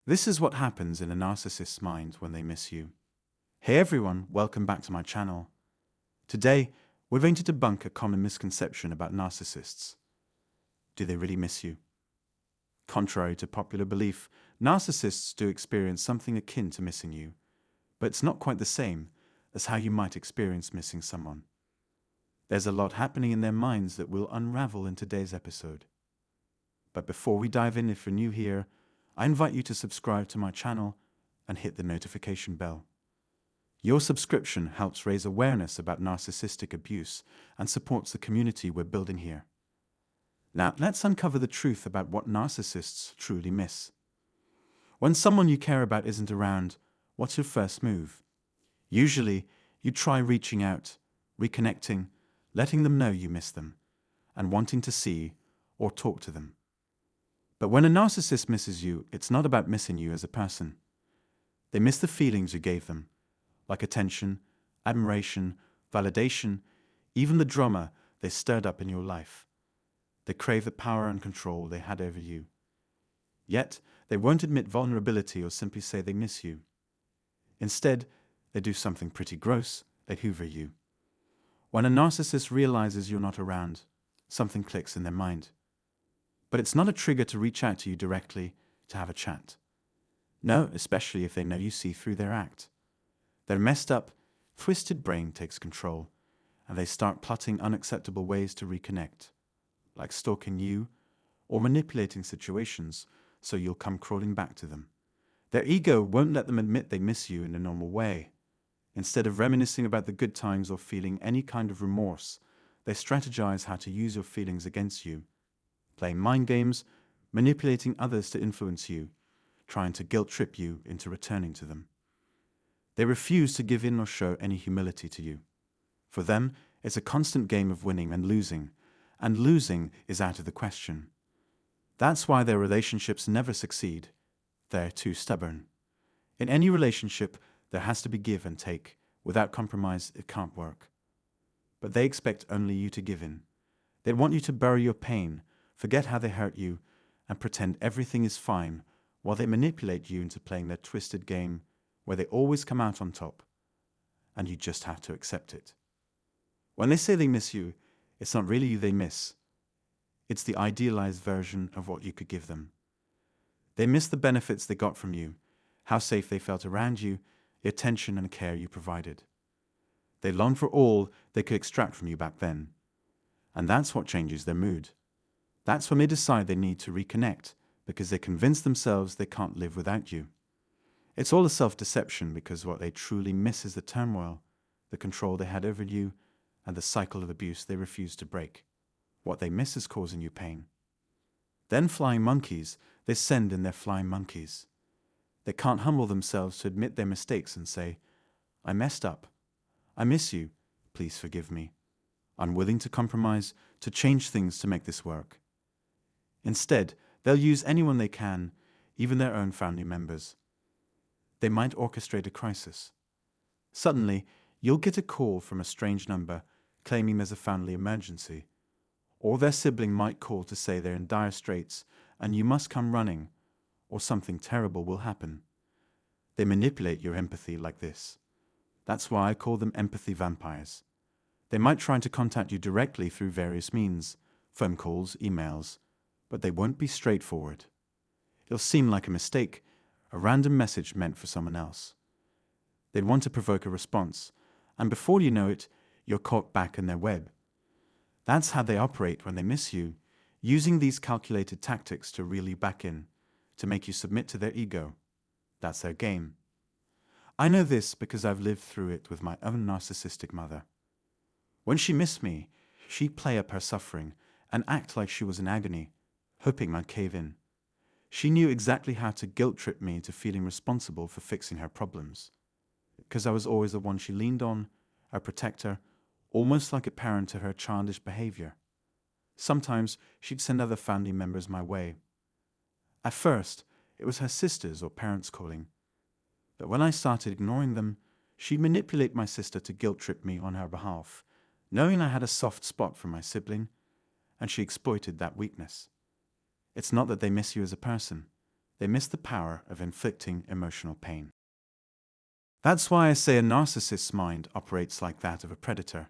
This is what happens in a narcissist's mind when they miss you. Hey everyone, welcome back to my channel. Today, we're going to debunk a common misconception about narcissists. Do they really miss you? Contrary to popular belief, narcissists do experience something akin to missing you, but it's not quite the same as how you might experience missing someone. There's a lot happening in their minds that we'll unravel in today's episode. But before we dive in, if you're new here, I invite you to subscribe to my channel and hit the notification bell. Your subscription helps raise awareness about narcissistic abuse and supports the community we're building here. Now, let's uncover the truth about what narcissists truly miss. When someone you care about isn't around, what's your first move? Usually, you try reaching out, reconnecting, letting them know you miss them, and wanting to see or talk to them. But when a narcissist misses you, it's not about missing you as a person. They miss the feelings you gave them, like attention, admiration, validation, even the drama they stirred up in your life. They crave the power and control they had over you. Yet, they won't admit vulnerability or simply say they miss you. Instead, they do something pretty gross. They hoover you. When a narcissist realizes you're not around, something clicks in their mind. But it's not a trigger to reach out to you directly to have a chat. No, especially if they know you see through their act. Their messed up, twisted brain takes control, and they start plotting unacceptable ways to reconnect, like stalking you or manipulating situations so you'll come crawling back to them. Their ego won't let them admit they miss you in a normal way. Instead of reminiscing about the good times or feeling any kind of remorse, they strategize how to use your feelings against you, playing mind games, manipulating others to influence you, trying to guilt-trip you into returning to them. They refuse to give in or show any humility to you. For them, it's a constant game of winning and losing is out of the question. That's why their relationships never succeed. They're too stubborn. In any relationship, there has to be give and take. Without compromise, it can't work. But they expect only you to give in. They want you to bury your pain, forget how they hurt you, and pretend everything is fine while they manipulate you into playing their twisted game where they always come out on top, and you just have to accept it. When they say they miss you, it's not really you they miss. It's the idealized version of what you could give them. They miss the benefits they got from you, how safe they felt around you, the attention and care you provided. They long for all they could extract from you back then. And that's what changes their mood. That's when they decide they need to reconnect, because they convince themselves they can't live without you. It's all a self-deception, because what they truly miss is the turmoil, the control they had over you, and the cycle of abuse they refuse to break. What they miss is causing you pain. Then flying monkeys, they send in their flying monkeys. They can't humble themselves to admit their mistakes and say, I messed up. I miss you. Please forgive me. Unwilling to compromise, to change things to make this work. Instead, they'll use anyone they can, even their own family members. They might orchestrate a crisis. Suddenly, you'll get a call from a strange number claiming there's a family emergency. Or their sibling might call to say they're in dire straits and you must come running, or something terrible will happen. They manipulate your empathy like this. That's why I call them empathy vampires. They might try to contact you directly through various means, phone calls, emails, but they won't be straightforward. It'll seem like a mistake, a random message meant for someone else. They'd want to provoke a response, and before you know it, you're caught back in their web. That's how they operate when they miss you, using these calculated tactics to reel you back in, to make you submit to their ego. That's their game. I know this because I've lived through it with my own narcissistic mother. When she missed me, she'd play up her suffering and act like she was in agony, hoping I'd cave in. She knew exactly how to guilt-trip me into feeling responsible for fixing her problems, because I was always the one she leaned on, a protector, almost like a parent to her childish behavior. Sometimes she'd send other family members my way. At first, it was her sisters or parents calling. But when I started ignoring them, she'd manipulate my sister to guilt-trip me on her behalf, knowing I had a soft spot for my sibling, and she exploited that weakness. It's not that they miss you as a person. they miss the power of inflicting emotional pain. That's why I say a narcissist's mind operates like that of a predator.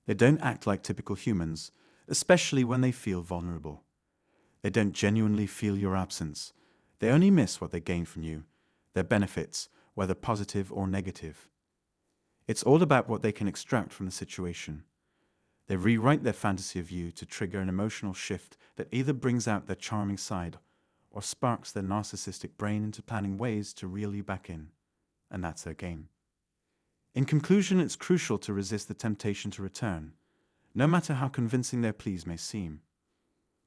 They don't act like typical humans, especially when they feel vulnerable. They don't genuinely feel your absence. They only miss what they gain from you, their benefits, whether positive or negative. It's all about what they can extract from the situation. They rewrite their fantasy of you to trigger an emotional shift that either brings out their charming side or sparks their narcissistic brain into planning ways to reel you back in. And that's their game. In conclusion, it's crucial to resist the temptation to return, no matter how convincing their pleas may seem.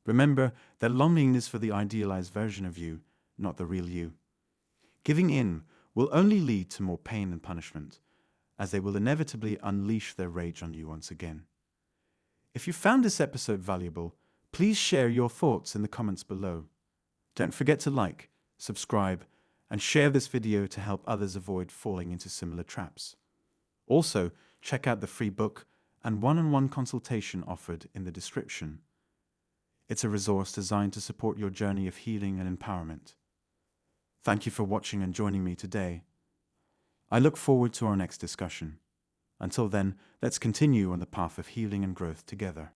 Remember, their longing is for the idealized version of you, not the real you. Giving in will only lead to more pain and punishment, as they will inevitably unleash their rage on you once again. If you found this episode valuable, please share your thoughts in the comments below. Don't forget to like, subscribe, and share this video to help others avoid falling into similar traps. Also, check out the free book and one-on-one consultation offered in the description. It's a resource designed to support your journey of healing and empowerment. Thank you for watching and joining me today. I look forward to our next discussion. Until then, let's continue on the path of healing and growth together.